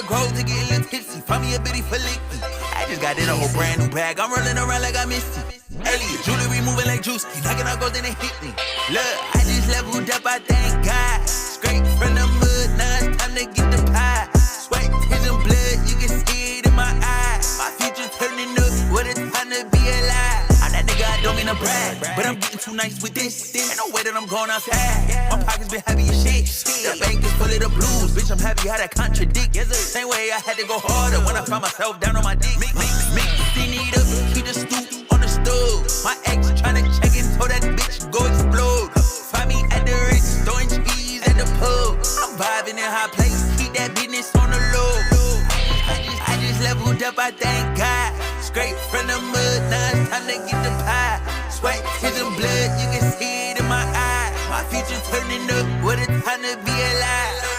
the grove to get a little tipsy. Find me a bitty for licky. I just got in a whole brand new bag. I'm rolling around like I missed it. Elliot, jewelry moving like Drewski. Knocking out gold, then it hit me. Look, I just leveled up, I thank God. Straight from the mud, now it's time to get the pie. Sweat, tears, and blood, you can see it in my eyes. My future turning up, what a time to be alive. I'm that nigga, I don't mean to brag, but I'm getting too nice with this. Ain't no way that I'm going outside. My pockets been heavy as shit. The bank is full of the blues, bitch, I'm happy how that contradict. Same way I had to go harder when I found myself down on my dick. Make the need up, keep the stoop on the stove. My ex tryna check it, so that bitch go explode. Find me at the Ritz, throwing cheese at the pub. I'm vibing in high place, keep that business on the low. I just leveled up, I thank God. Straight from the mud, now it's time to get the pie. Sweat, tears, and blood, you can see it in my eye. My future turning up, what a time to be alive.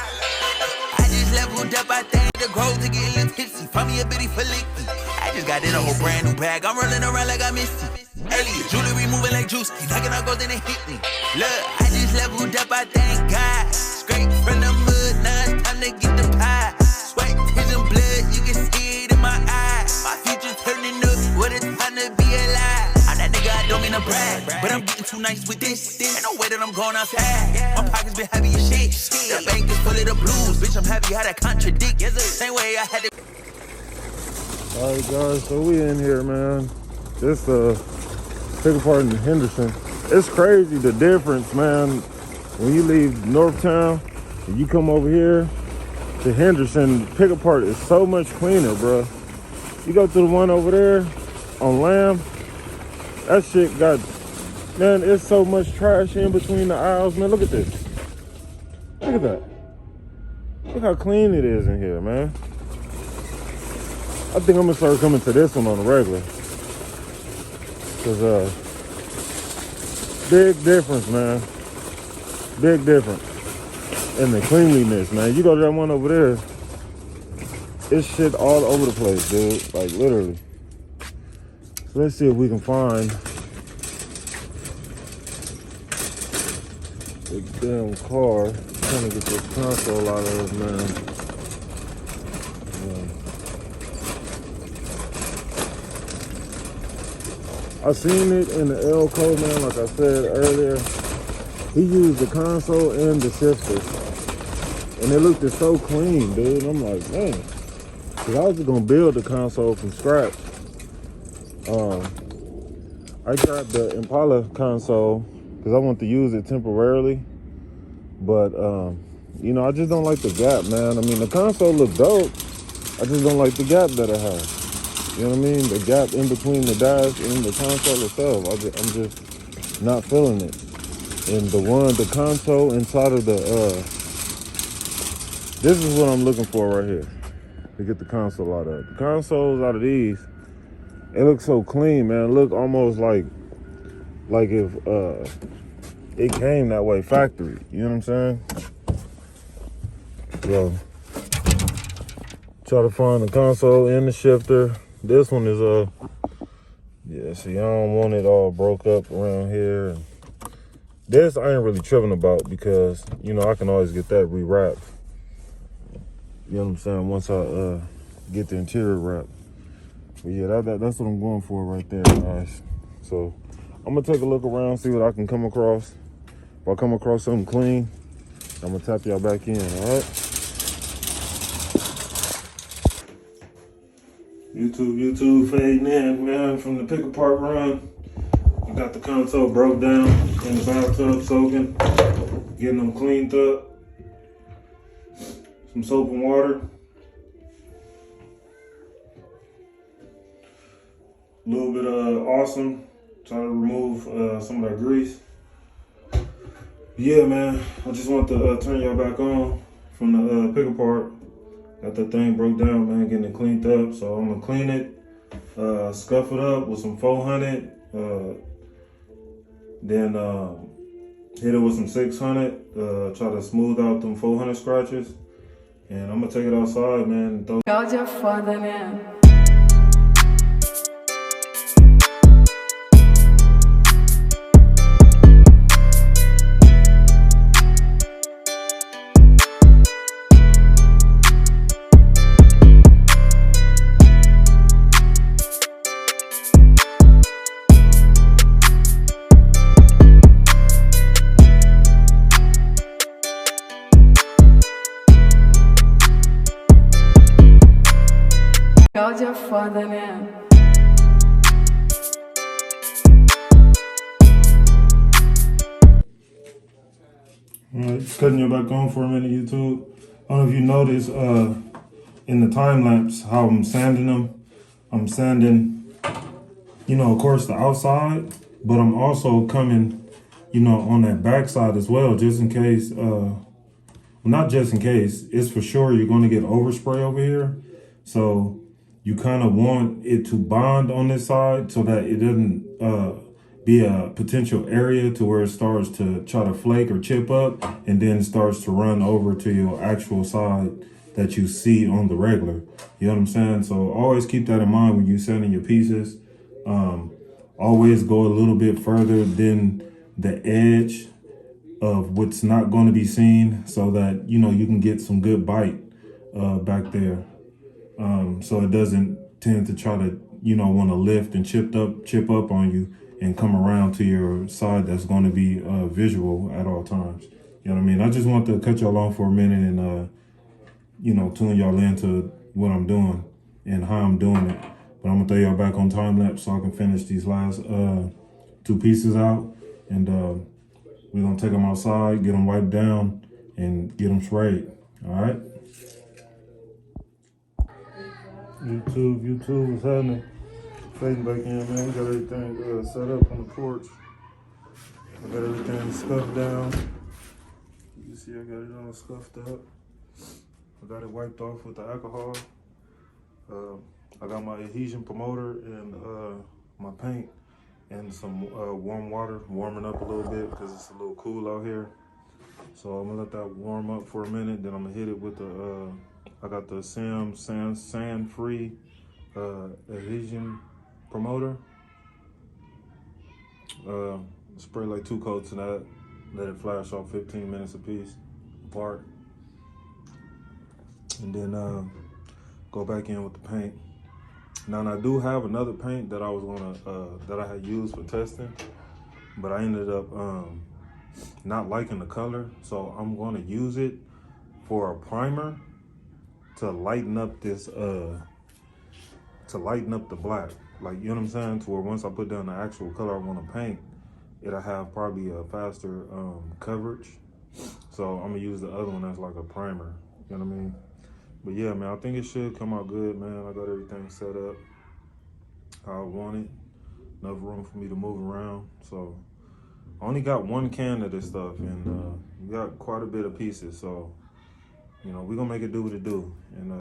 I just leveled up, I thank the grove to get a little tipsy. Find me a bitty for licky. I just got in a whole brand new bag. I'm rolling around like I missed it. Elliot, jewelry moving like Drewski. Knocking out gold, then it hit me. Look, I just leveled up, I thank God. Straight from the mud, now it's time to get the pie. Sweat, tears, and blood, you can see it in my eye. My future turning up, what a time to be alive. I'm that nigga, I don't mean to brag, but I'm getting too nice with this. Ain't no way that I'm going outside. My pockets been heavy as shit. The bank is full of the blues, bitch, I'm happy how that contradict. Same way I had to. Alright guys, so we in here, man. This pick apart in Henderson. It's crazy the difference, man. When you leave Northtown and you come over here to Henderson, pick apart is so much cleaner, bro. You go to the one over there on Lamb, that shit got, man, it's so much trash in between the aisles, man. Look at this. Look at that. Look how clean it is in here, man. I think I'm gonna start coming to this one on the regular. Cause big difference, man. Big difference in the cleanliness, man. You go to that one over there, it's shit all over the place, dude. Like literally. So let's see if we can find the damn car. I'm trying to get this console out of it, man. I seen it in the Elco, man, like I said earlier. He used the console and the shifter. And it looked so clean, dude. I'm like, man. Cause I was just gonna build the console from scratch. I grabbed the Impala console because I want to use it temporarily. But, you know, I just don't like the gap, man. I mean, the console looked dope. I just don't like the gap that it has. You know what I mean? The gap in between the dash and the console itself. I'm just not feeling it. And the console inside of the, this is what I'm looking for right here to get the console out of. The consoles out of these, it looks so clean, man. It look almost like if it came that way factory. You know what I'm saying? So, try to find the console and the shifter. This one is yeah, see, I don't want it all broke up around here. This I ain't really tripping about because, you know, I can always get that rewrapped. You know what I'm saying? Once I get the interior wrapped. But yeah, that's what I'm going for right there, guys. So I'm gonna take a look around, see what I can come across. If I come across something clean, I'm gonna tap y'all back in, all right? YouTube fading in, man, from the pick apart run. I got the console broke down in the bathtub soaking, getting them cleaned up. Some soap and water. A little bit of Awesome, trying to remove some of that grease. Yeah, man, I just want to turn y'all back on from the pick apart. Got that thing broke down, man, getting it cleaned up. So I'm gonna clean it, scuff it up with some 400, then hit it with some 600, try to smooth out them 400 scratches. And I'm gonna take it outside, man. You're just further in. Cláudia é foda, né? Alright, just cutting you back on for a minute, YouTube. I don't know if you noticed in the time lapse how I'm sanding them. I'm sanding, you know, of course the outside, but I'm also coming, you know, on that backside as well, just in case. Well, not just in case. It's for sure you're going to get overspray over here, so you kind of want it to bond on this side so that it doesn't be a potential area to where it starts to try to flake or chip up and then starts to run over to your actual side that you see on the regular. You know what I'm saying? So always keep that in mind when you're sanding your pieces. Always go a little bit further than the edge of what's not going to be seen so that, you know, you can get some good bite back there. So it doesn't tend to try to, you know, want to lift and chip up on you and come around to your side that's going to be visual at all times. You know what I mean? I just want to cut y'all on for a minute and, you know, tune y'all into what I'm doing and how I'm doing it. But I'm going to throw y'all back on time lapse so I can finish these last two pieces out. And we're going to take them outside, get them wiped down, and get them sprayed. All right? YouTube, what's happening? Fading back in, man. We got everything set up on the porch. I got everything scuffed down. You can see I got it all scuffed up. I got it wiped off with the alcohol. I got my adhesion promoter and my paint and some warm water, warming up a little bit because it's a little cool out here. So I'm gonna let that warm up for a minute. Then I'm gonna hit it with the, I got the sand-free adhesion promoter. Spray like 2 coats of that. Let it flash off 15 minutes a piece apart. And then go back in with the paint. Now I do have another paint that I was gonna that I had used for testing, but I ended up not liking the color, so I'm gonna use it for a primer to lighten up this to lighten up the black. Like, you know what I'm saying? To where once I put down the actual color I want to paint, it'll have probably a faster coverage. So I'm gonna use the other one as like a primer. You know what I mean? But yeah, man, I think it should come out good, man. I got everything set up how I want it. Enough room for me to move around. So I only got 1 can of this stuff, and we got quite a bit of pieces. So, you know, we're gonna make it do what it do. And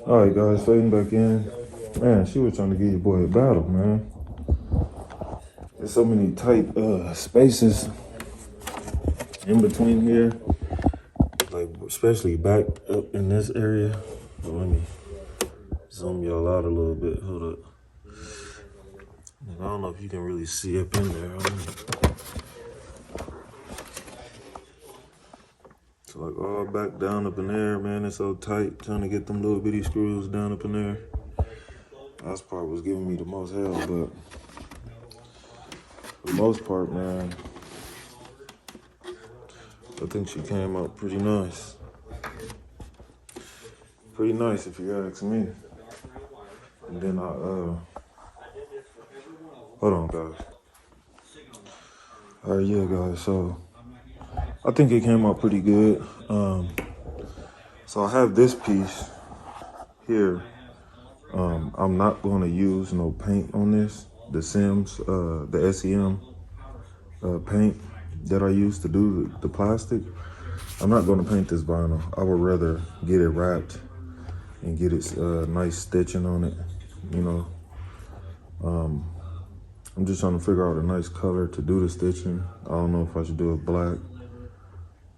All right, guys, fading back in. Man, she was trying to give your boy a battle, man. There's so many tight spaces in between here, like especially back up in this area. But let me zoom y'all out a little bit. Hold up. I don't know if you can really see up in there. So like all back down up in there, man, it's so tight. Trying to get them little bitty screws down up in there. That's part was giving me the most hell, but for the most part, man, I think she came out pretty nice. Pretty nice if you ask me. And then hold on, guys. All right, yeah, guys, so I think it came out pretty good. So I have this piece here. I'm not going to use no paint on this. The Sims, the SEM paint that I use to do the plastic. I'm not going to paint this vinyl. I would rather get it wrapped and get it nice stitching on it, you know. I'm just trying to figure out a nice color to do the stitching. I don't know if I should do it black,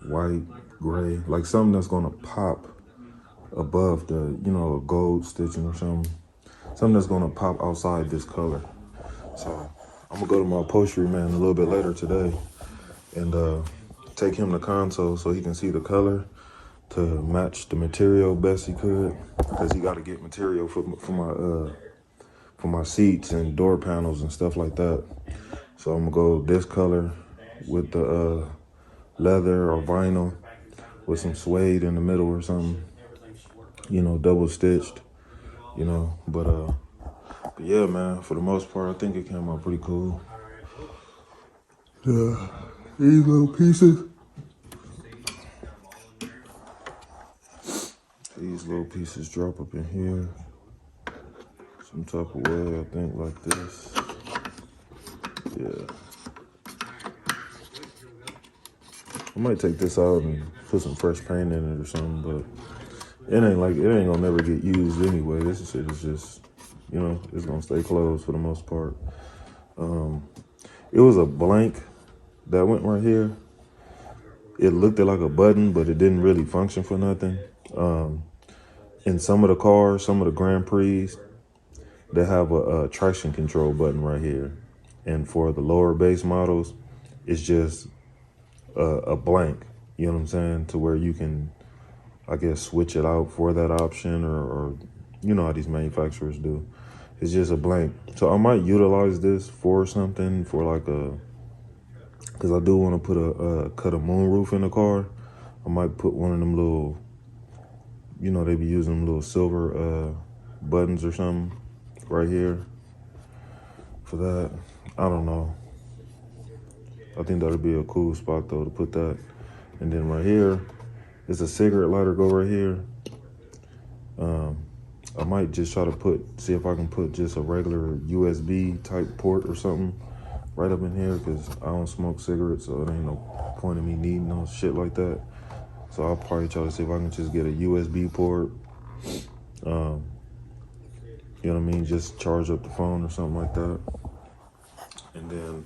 white, gray, like something that's gonna pop above the, you know, gold stitching or something. Something that's gonna pop outside this color. So I'm gonna go to my upholstery man a little bit later today and take him to console so he can see the color to match the material best he could, because he got to get material for my seats and door panels and stuff like that. So I'm gonna go this color with the leather or vinyl with some suede in the middle or something, you know, double stitched, you know. But yeah, man, for the most part, I think it came out pretty cool. Yeah, these little pieces. These little pieces drop up in here some type of way, I think, like this. Yeah. I might take this out and put some fresh paint in it or something, but it ain't gonna never get used anyway. This shit is just, you know, it's gonna stay closed for the most part. It was a blank that went right here. It looked like a button, but it didn't really function for nothing. In some of the cars, some of the Grand Prix, they have a traction control button right here. And for the lower base models, it's just a blank, you know what I'm saying? To where you can, I guess, switch it out for that option or you know how these manufacturers do. It's just a blank. So I might utilize this for something, for like because I do want to put cut a moonroof in the car. I might put one of them little, you know, they be using them little silver buttons or something right here for that. I don't know. I think that'd be a cool spot though to put that. And then right here, there's a cigarette lighter go right here. I might just try to see if I can put just a regular USB type port or something right up in here, because I don't smoke cigarettes, so it ain't no point in me needing no shit like that. So I'll probably try to see if I can just get a USB port. You know what I mean? Just charge up the phone or something like that. And then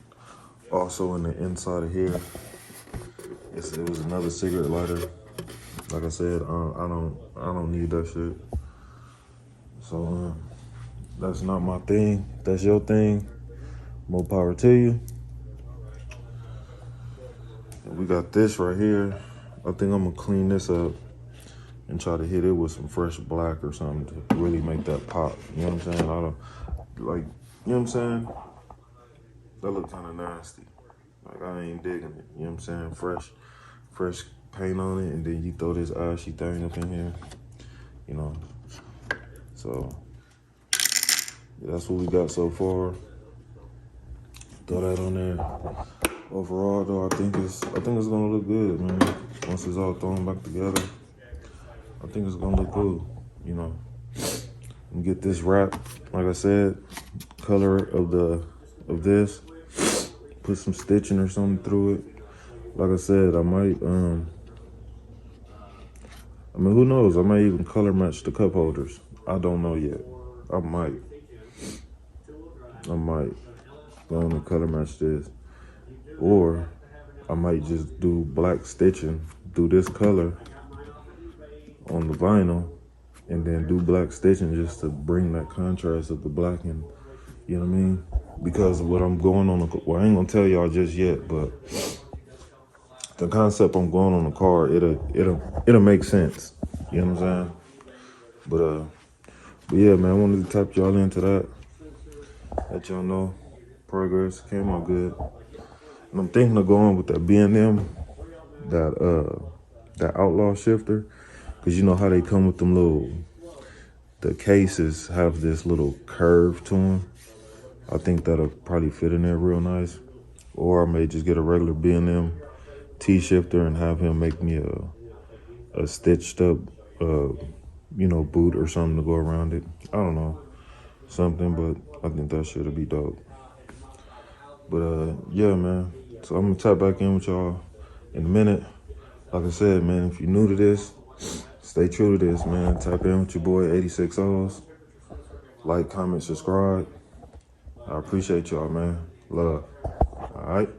also in the inside of here, it was another cigarette lighter. Like I said, I don't need that shit. So that's not my thing. If that's your thing, more power to you. And we got this right here. I think I'm gonna clean this up and try to hit it with some fresh black or something to really make that pop. You know what I'm saying? I don't like, you know what I'm saying? That look kind of nasty. Like, I ain't digging it. You know what I'm saying? Fresh paint on it, and then you throw this ashy thing up in here. You know. So yeah, that's what we got so far. Throw that on there. Overall, though, I think it's gonna look good, man. Once it's all thrown back together, I think it's gonna look cool. You know, and get this wrap. Like I said, color of this. Put some stitching or something through it. Like I said, I might. I mean, who knows? I might even color match the cup holders. I don't know yet. I might go on and color match this, or I might just do black stitching, do this color on the vinyl, and then do black stitching just to bring that contrast of the black in. You know what I mean? Because what I'm going on, well, I ain't gonna tell y'all just yet, but the concept I'm going on the car, it'll make sense. You know what I'm saying? But yeah, man, I wanted to tap y'all into that. Let y'all know progress came out good. And I'm thinking of going with that B&M, that outlaw shifter, cause you know how they come with them the cases have this little curve to them. I think that'll probably fit in there real nice. Or I may just get a regular B&M T-shifter and have him make me a stitched up, boot or something to go around it. I don't know, something, but I think that shit'll be dope. But yeah, man. So I'm gonna tap back in with y'all in a minute. Like I said, man, if you're new to this, stay true to this, man. Tap in with your boy 86 O's. Like, comment, subscribe. I appreciate y'all, man. Love. All right.